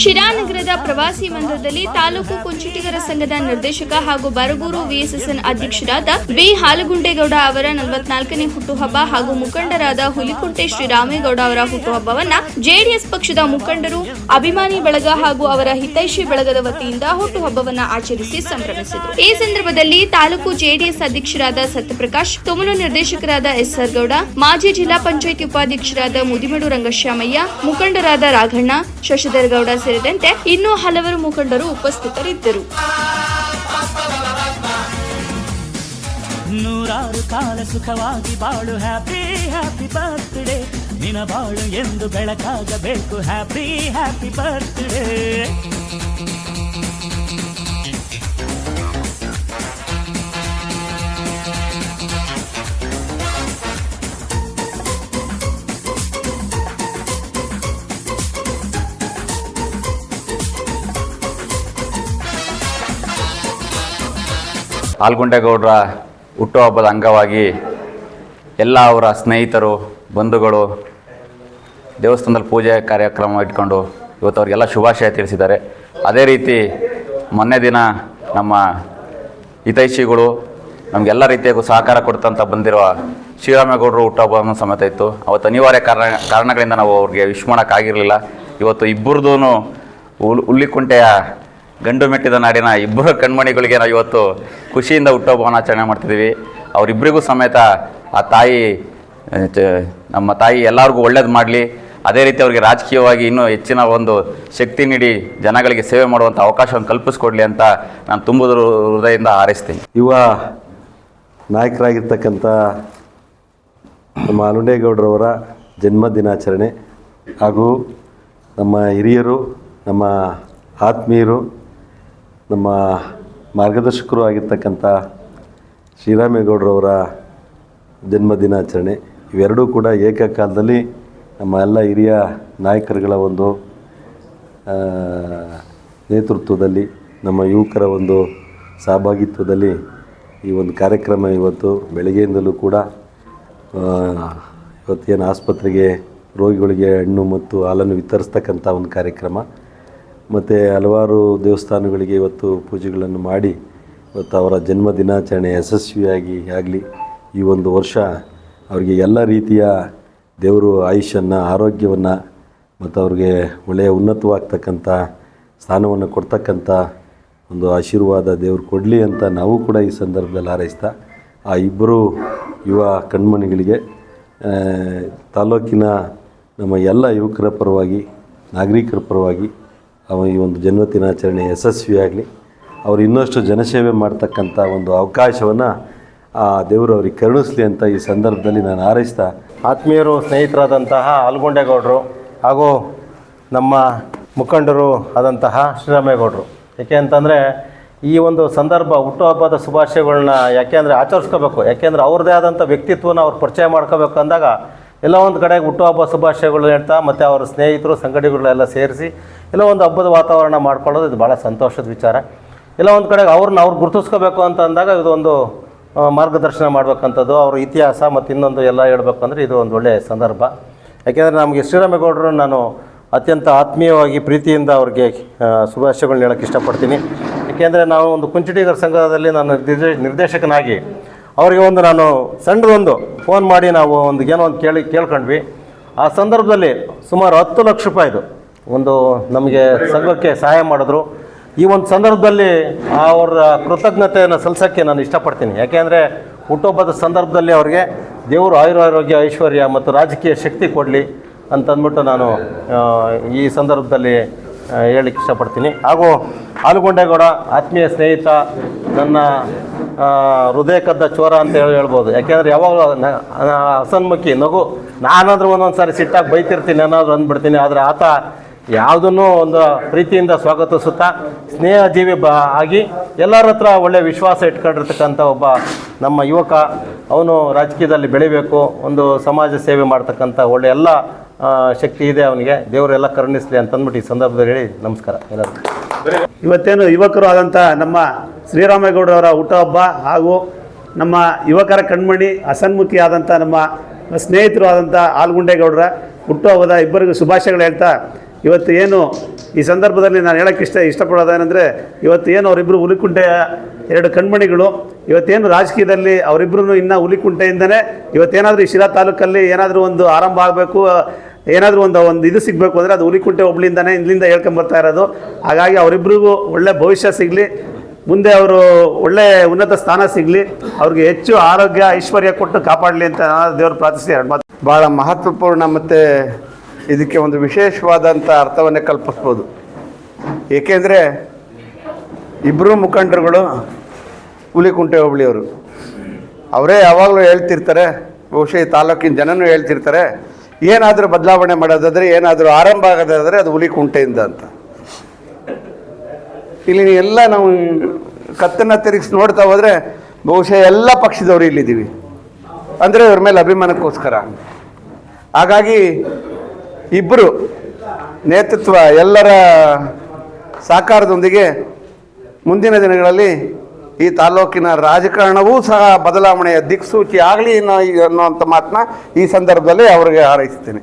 ಶಿರಾನಗರದ ಪ್ರವಾಸಿ ಮಂದಿರದಲ್ಲಿ ತಾಲೂಕು ಕುಂಚಿಟಿಗರ ಸಂಘದ ನಿರ್ದೇಶಕ ಹಾಗೂ ಬರಗೂರು ವಿಎಸ್ಎಸ್ಎನ್ ಅಧ್ಯಕ್ಷರಾದ ಬಿ ಹಾಲಗುಂಡೇಗೌಡ ಅವರ 44ನೇ ಹುಟ್ಟುಹಬ್ಬ ಹಾಗೂ ಮುಖಂಡರಾದ ಹುಲಿಕುಂಟೆ ಶ್ರೀರಾಮೇಗೌಡ ಅವರ ಹುಟ್ಟುಹಬ್ಬವನ್ನ ಜೆಡಿಎಸ್ ಪಕ್ಷದ ಮುಖಂಡರು, ಅಭಿಮಾನಿ ಬಳಗ ಹಾಗೂ ಅವರ ಹಿತೈಷಿ ಬಳಗದ ವತಿಯಿಂದ ಹುಟ್ಟುಹಬ್ಬವನ್ನ ಆಚರಿಸಿ ಸಂಭ್ರಮಿಸಿದರು. ಈ ಸಂದರ್ಭದಲ್ಲಿ ತಾಲೂಕು ಜೆಡಿಎಸ್ ಅಧ್ಯಕ್ಷರಾದ ಸತ್ಯಪ್ರಕಾಶ್, ತುಮಲು ನಿರ್ದೇಶಕರಾದ ಎಸ್ಆರ್ ಗೌಡ, ಮಾಜಿ ಜಿಲ್ಲಾ ಪಂಚಾಯತ್ ಉಪಾಧ್ಯಕ್ಷರಾದ ಮುದಿಮಡು ರಂಗಶ್ಯಾಮಯ್ಯ, ಮುಖಂಡರಾದ ರಾಘಣ್ಣ, ಶಶಿಧರ್ ಗೌಡ ಸೇರಿದಂತೆ ಇನ್ನೂ ಹಲವರು ಮುಖಂಡರು ಉಪಸ್ಥಿತರಿದ್ದರು. ನೂರಾರು ಕಾಲ ಸುಖವಾಗಿ ಬಾಳು, ಹ್ಯಾಪಿ ಹ್ಯಾಪಿ ಬರ್ತ್ಡೇ, ನಿನ ಬಾಳು ಎಂದು ಬೆಳಕಾಗಬೇಕು, ಹ್ಯಾಪಿ ಹ್ಯಾಪಿ ಬರ್ತ್ಡೇ. ಹಾಲಗುಂಡೇಗೌಡರ ಹುಟ್ಟುಹಬ್ಬದ ಅಂಗವಾಗಿ ಎಲ್ಲ ಅವರ ಸ್ನೇಹಿತರು, ಬಂಧುಗಳು ದೇವಸ್ಥಾನದಲ್ಲಿ ಪೂಜೆ ಕಾರ್ಯಕ್ರಮ ಇಟ್ಕೊಂಡು ಇವತ್ತು ಅವರಿಗೆಲ್ಲ ಶುಭಾಶಯ ತಿಳಿಸಿದ್ದಾರೆ. ಅದೇ ರೀತಿ ಮೊನ್ನೆ ದಿನ ನಮ್ಮ ಹಿತೈಷಿಗಳು ನಮಗೆಲ್ಲ ರೀತಿಯಾಗೂ ಸಹಕಾರ ಕೊಡ್ತಂತ ಬಂದಿರುವ ಶ್ರೀರಾಮೇಗೌಡರು ಹುಟ್ಟುಹಬ್ಬವನ್ನು ಸಮೇತ ಇತ್ತು. ಅವತ್ತು ಅನಿವಾರ್ಯ ಕಾರಣಗಳಿಂದ ನಾವು ಅವ್ರಿಗೆ ವಿಶ್ ಮಾಡೋಕ್ಕಾಗಿರಲಿಲ್ಲ. ಇವತ್ತು ಇಬ್ಬರದೂ ಹುಲಿಕುಂಟೆಯ ಗಂಡು ಮೆಟ್ಟಿದ ನಾಡಿನ ಇಬ್ಬರು ಕಣ್ಮಣಿಗಳಿಗೆ ನಾವು ಇವತ್ತು ಖುಷಿಯಿಂದ ಹುಟ್ಟುಹಬ್ಬವನ್ನು ಆಚರಣೆ ಮಾಡ್ತಿದ್ದೀವಿ. ಅವರಿಬ್ಬರಿಗೂ ಸಮೇತ ಆ ತಾಯಿ, ನಮ್ಮ ತಾಯಿ ಎಲ್ಲರಿಗೂ ಒಳ್ಳೇದು ಮಾಡಲಿ. ಅದೇ ರೀತಿ ಅವರಿಗೆ ರಾಜಕೀಯವಾಗಿ ಇನ್ನೂ ಹೆಚ್ಚಿನ ಒಂದು ಶಕ್ತಿ ನೀಡಿ ಜನಗಳಿಗೆ ಸೇವೆ ಮಾಡುವಂಥ ಅವಕಾಶವನ್ನು ಕಲ್ಪಿಸ್ಕೊಡ್ಲಿ ಅಂತ ನಾನು ತುಂಬ ಹೃದಯದಿಂದ ಹಾರೈಸ್ತೀನಿ. ಯುವ ನಾಯಕರಾಗಿರ್ತಕ್ಕಂಥ ನಮ್ಮ ಹಾಲಗುಂಡೇಗೌಡರವರ ಜನ್ಮ ದಿನಾಚರಣೆ ಹಾಗೂ ನಮ್ಮ ಹಿರಿಯರು, ನಮ್ಮ ಆತ್ಮೀಯರು, ನಮ್ಮ ಮಾರ್ಗದರ್ಶಕರು ಆಗಿರ್ತಕ್ಕಂಥ ಶ್ರೀರಾಮೇಗೌಡರವರ ಜನ್ಮ ದಿನಾಚರಣೆ ಇವೆರಡೂ ಕೂಡ ಏಕಕಾಲದಲ್ಲಿ ನಮ್ಮ ಎಲ್ಲ ಹಿರಿಯ ನಾಯಕರುಗಳ ಒಂದು ನೇತೃತ್ವದಲ್ಲಿ, ನಮ್ಮ ಯುವಕರ ಒಂದು ಸಹಭಾಗಿತ್ವದಲ್ಲಿ ಈ ಒಂದು ಕಾರ್ಯಕ್ರಮ ಇವತ್ತು ಬೆಳಗ್ಗೆಯಿಂದಲೂ ಕೂಡ ಇವತ್ತೇನು ಆಸ್ಪತ್ರೆಗೆ ರೋಗಿಗಳಿಗೆ ಹಣ್ಣು ಮತ್ತು ಹಾಲನ್ನು ವಿತರಿಸ್ತಕ್ಕಂಥ ಒಂದು ಕಾರ್ಯಕ್ರಮ, ಮತ್ತು ಹಲವಾರು ದೇವಸ್ಥಾನಗಳಿಗೆ ಇವತ್ತು ಪೂಜೆಗಳನ್ನು ಮಾಡಿ ಇವತ್ತು ಅವರ ಜನ್ಮ ದಿನಾಚರಣೆ ಯಶಸ್ವಿಯಾಗಿ ಆಗಲಿ. ಈ ಒಂದು ವರ್ಷ ಅವರಿಗೆ ಎಲ್ಲ ರೀತಿಯ ದೇವರು ಆಯುಷ್ಯನ್ನು, ಆರೋಗ್ಯವನ್ನು ಮತ್ತು ಅವ್ರಿಗೆ ಒಳ್ಳೆಯ ಉನ್ನತವಾಗ್ತಕ್ಕಂಥ ಸ್ಥಾನವನ್ನು ಕೊಡ್ತಕ್ಕಂಥ ಒಂದು ಆಶೀರ್ವಾದ ದೇವರು ಕೊಡಲಿ ಅಂತ ನಾವು ಕೂಡ ಈ ಸಂದರ್ಭದಲ್ಲಿ ಹಾರೈಸ್ತಾ, ಆ ಇಬ್ಬರು ಯುವ ಕಣ್ಮಣಿಗಳಿಗೆ ತಾಲೂಕಿನ ನಮ್ಮ ಎಲ್ಲ ಯುವಕರ ಪರವಾಗಿ, ನಾಗರಿಕರ ಪರವಾಗಿ ಈ ಒಂದು ಜನ್ಮ ದಿನಾಚರಣೆ ಯಶಸ್ವಿಯಾಗಲಿ, ಅವರು ಇನ್ನಷ್ಟು ಜನಸೇವೆ ಮಾಡ್ತಕ್ಕಂಥ ಒಂದು ಅವಕಾಶವನ್ನು ಆ ದೇವರು ಅವ್ರಿಗೆ ಕರುಣಿಸಲಿ ಅಂತ ಈ ಸಂದರ್ಭದಲ್ಲಿ ನಾನು ಹಾರೈಸ್ತಾ, ಆತ್ಮೀಯರು, ಸ್ನೇಹಿತರಾದಂತಹ ಹಾಲಗುಂಡೇಗೌಡರು ಹಾಗೂ ನಮ್ಮ ಮುಖಂಡರು ಆದಂತಹ ಶ್ರೀರಾಮೇಗೌಡರು, ಏಕೆ ಅಂತಂದರೆ ಈ ಒಂದು ಸಂದರ್ಭ ಹುಟ್ಟುಹಬ್ಬದ ಶುಭಾಶಯಗಳನ್ನ ಯಾಕೆಂದರೆ ಆಚರಿಸ್ಕೋಬೇಕು, ಯಾಕೆಂದರೆ ಅವ್ರದ್ದೇ ಆದಂಥ ವ್ಯಕ್ತಿತ್ವನ ಅವ್ರು ಪರಿಚಯ ಮಾಡ್ಕೋಬೇಕು ಅಂದಾಗ ಎಲ್ಲ ಒಂದು ಕಡೆ ಹುಟ್ಟುಹಬ್ಬ ಶುಭಾಶಯಗಳು ಹೇಳ್ತಾ ಮತ್ತು ಅವರ ಸ್ನೇಹಿತರು, ಸಂಘಟನೆಗಳೆಲ್ಲ ಸೇರಿಸಿ ಎಲ್ಲ ಒಂದು ಹಬ್ಬದ ವಾತಾವರಣ ಮಾಡ್ಕೊಳ್ಳೋದು ಇದು ಭಾಳ ಸಂತೋಷದ ವಿಚಾರ. ಎಲ್ಲ ಒಂದು ಕಡೆಗೆ ಅವ್ರು ಗುರುತಿಸ್ಕೋಬೇಕು ಅಂತ ಅಂದಾಗ ಇದೊಂದು ಮಾರ್ಗದರ್ಶನ ಮಾಡಬೇಕಂಥದ್ದು, ಅವ್ರ ಇತಿಹಾಸ ಮತ್ತು ಇನ್ನೊಂದು ಎಲ್ಲ ಹೇಳಬೇಕು ಅಂದರೆ ಇದು ಒಂದು ಒಳ್ಳೆಯ ಸಂದರ್ಭ. ಯಾಕೆಂದರೆ ನಮಗೆ ಶ್ರೀರಾಮೇಗೌಡರು ನಾನು ಅತ್ಯಂತ ಆತ್ಮೀಯವಾಗಿ ಪ್ರೀತಿಯಿಂದ ಅವ್ರಿಗೆ ಶುಭಾಶಯಗಳನ್ನ ಹೇಳೋಕ್ಕೆ ಇಷ್ಟಪಡ್ತೀನಿ. ಏಕೆಂದರೆ ನಾವು ಒಂದು ಕುಂಚಿಟಿಗರ ಸಂಘದಲ್ಲಿ ನಾನು ನಿರ್ದೇಶಕನಾಗಿ ಅವರಿಗೆ ಒಂದು ನಾನು ಸಣ್ಣದೊಂದು ಫೋನ್ ಮಾಡಿ ನಾವು ಒಂದು ಏನೋ ಒಂದು ಕೇಳ್ಕೊಂಡ್ವಿ. ಆ ಸಂದರ್ಭದಲ್ಲಿ ಸುಮಾರು 10 ಲಕ್ಷ ರೂಪಾಯಿದು ಒಂದು ನಮಗೆ ಸಂಘಕ್ಕೆ ಸಹಾಯ ಮಾಡಿದ್ರು. ಈ ಒಂದು ಸಂದರ್ಭದಲ್ಲಿ ಅವರ ಕೃತಜ್ಞತೆಯನ್ನು ಸಲ್ಲಿಸೋಕ್ಕೆ ನಾನು ಇಷ್ಟಪಡ್ತೀನಿ. ಯಾಕೆಂದರೆ ಹುಟ್ಟುಹಬ್ಬದ ಸಂದರ್ಭದಲ್ಲಿ ಅವ್ರಿಗೆ ದೇವರು ಆಯುರಾರೋಗ್ಯ, ಐಶ್ವರ್ಯ ಮತ್ತು ರಾಜಕೀಯ ಶಕ್ತಿ ಕೊಡಲಿ ಅಂತಂದ್ಬಿಟ್ಟು ನಾನು ಈ ಸಂದರ್ಭದಲ್ಲಿ ಹೇಳಲಿಕ್ಕೆ ಇಷ್ಟಪಡ್ತೀನಿ. ಹಾಗೂ ಹಾಲಗುಂಡೇಗೌಡ ಆತ್ಮೀಯ ಸ್ನೇಹಿತ, ನನ್ನ ಹೃದಯ ಕದ್ದ ಚೋರ ಅಂತ ಹೇಳ್ಬೋದು. ಯಾಕೆಂದರೆ ಯಾವಾಗ ಹಸನ್ಮುಖಿ ನಗು, ನಾನಾದರೂ ಒಂದೊಂದು ಸಾರಿ ಸಿಟ್ಟಾಗಿ ಬೈತಿರ್ತೀನಿ, ಏನಾದರೂ ಅಂದ್ಬಿಡ್ತೀನಿ. ಆದರೆ ಆತ ಯಾವುದನ್ನು ಒಂದು ಪ್ರೀತಿಯಿಂದ ಸ್ವಾಗತಿಸುತ್ತಾ ಸ್ನೇಹಜೀವಿ ಆಗಿ ಎಲ್ಲರ ಹತ್ರ ಒಳ್ಳೆಯ ವಿಶ್ವಾಸ ಇಟ್ಕೊಂಡಿರ್ತಕ್ಕಂಥ ಒಬ್ಬ ನಮ್ಮ ಯುವಕ. ಅವನು ರಾಜಕೀಯದಲ್ಲಿ ಬೆಳಿಬೇಕು, ಒಂದು ಸಮಾಜ ಸೇವೆ ಮಾಡ್ತಕ್ಕಂಥ ಒಳ್ಳೆಯ ಎಲ್ಲ ಶಕ್ತಿ ಇದೆ ಅವನಿಗೆ. ದೇವರೆಲ್ಲ ಕರುಣಿಸಲಿ ಅಂತಂದ್ಬಿಟ್ಟು ಈ ಸಂದರ್ಭದಲ್ಲಿ ಹೇಳಿ ನಮಸ್ಕಾರ ಎಲ್ಲರಿಗೂ. ಇವತ್ತೇನು ಯುವಕರು ಆದಂಥ ನಮ್ಮ ಶ್ರೀರಾಮೇಗೌಡರವರ ಹುಟ್ಟುಹಬ್ಬ ಹಾಗೂ ನಮ್ಮ ಯುವಕರ ಕಣ್ಮಣಿ ಹಸನ್ಮುಖಿ ಆದಂಥ ನಮ್ಮ ಸ್ನೇಹಿತರು ಆದಂಥ ಹಾಲಗುಂಡೇಗೌಡರ ಹುಟ್ಟುಹಬ್ಬದ ಇಬ್ಬರಿಗೂ ಶುಭಾಶಯಗಳು ಹೇಳ್ತಾ, ಇವತ್ತು ಏನು ಈ ಸಂದರ್ಭದಲ್ಲಿ ನಾನು ಹೇಳೋಕ್ಕೆ ಇಷ್ಟಪಡೋದೇನೆಂದರೆ ಇವತ್ತು ಏನು ಅವರಿಬ್ಬರು ಹುಲಿಕುಂಟೆಯ ಎರಡು ಕಣ್ಮಣಿಗಳು, ಇವತ್ತೇನು ರಾಜಕೀಯದಲ್ಲಿ ಅವರಿಬ್ಬರು ಇನ್ನೂ ಹುಲಿಕುಂಟೆಯಿಂದನೇ ಇವತ್ತೇನಾದರೂ ಈ ಶಿರಾ ತಾಲೂಕಲ್ಲಿ ಏನಾದರೂ ಒಂದು ಆರಂಭ ಆಗಬೇಕು, ಏನಾದರೂ ಒಂದು ಇದು ಸಿಗಬೇಕು ಅಂದರೆ ಅದು ಹುಲಿಕುಂಟೆ ಒಬ್ಳಿಂದನೇ ಇಲ್ಲಿಂದ ಹೇಳ್ಕೊಂಬರ್ತಾ ಇರೋದು. ಹಾಗಾಗಿ ಅವರಿಬ್ಬರಿಗೂ ಒಳ್ಳೆ ಭವಿಷ್ಯ ಸಿಗಲಿ, ಮುಂದೆ ಅವರು ಒಳ್ಳೆ ಉನ್ನತ ಸ್ಥಾನ ಸಿಗಲಿ, ಅವ್ರಿಗೆ ಹೆಚ್ಚು ಆರೋಗ್ಯ ಐಶ್ವರ್ಯ ಕೊಟ್ಟು ಕಾಪಾಡಲಿ ಅಂತ ದೇವರು ಪ್ರಾರ್ಥಿಸಿ ಎರಡು ಮಾತು. ಭಾಳ ಮಹತ್ವಪೂರ್ಣ ಮತ್ತು ಇದಕ್ಕೆ ಒಂದು ವಿಶೇಷವಾದಂಥ ಅರ್ಥವನ್ನೇ ಕಲ್ಪಿಸ್ಬೋದು. ಏಕೆಂದರೆ ಇಬ್ಬರೂ ಮುಖಂಡರುಗಳು ಹುಲಿಕುಂಟೆ ಹೋಬಳಿಯವರು. ಅವರೇ ಯಾವಾಗಲೂ ಹೇಳ್ತಿರ್ತಾರೆ, ಬಹುಶಃ ಈ ತಾಲೂಕಿನ ಜನನೂ ಹೇಳ್ತಿರ್ತಾರೆ, ಏನಾದರೂ ಬದಲಾವಣೆ ಮಾಡೋದಾದರೆ, ಏನಾದರೂ ಆರಂಭ ಆಗೋದಾದರೆ ಅದು ಹುಲಿಕುಂಟೆಯಿಂದ ಅಂತ. ಇಲ್ಲಿ ಎಲ್ಲ ನಾವು ಕತ್ತನ್ನು ತಿರುಗಿಸಿ ನೋಡ್ತಾ ಹೋದರೆ ಬಹುಶಃ ಎಲ್ಲ ಪಕ್ಷದವರು ಇಲ್ಲಿದ್ದೀವಿ ಅಂದರೆ ಇವ್ರ ಮೇಲೆ ಅಭಿಮಾನಕ್ಕೋಸ್ಕರ. ಹಾಗಾಗಿ ಇಬ್ಬರು ನೇತೃತ್ವ ಎಲ್ಲರ ಸಹಕಾರದೊಂದಿಗೆ ಮುಂದಿನ ದಿನಗಳಲ್ಲಿ ಈ ತಾಲೂಕಿನ ರಾಜಕಾರಣವೂ ಸಹ ಬದಲಾವಣೆಯ ದಿಕ್ಸೂಚಿ ಆಗಲಿ ಅನ್ನೋಂಥ ಮಾತನ್ನ ಈ ಸಂದರ್ಭದಲ್ಲಿ ಅವರಿಗೆ ಹಾರೈಸ್ತೀನಿ.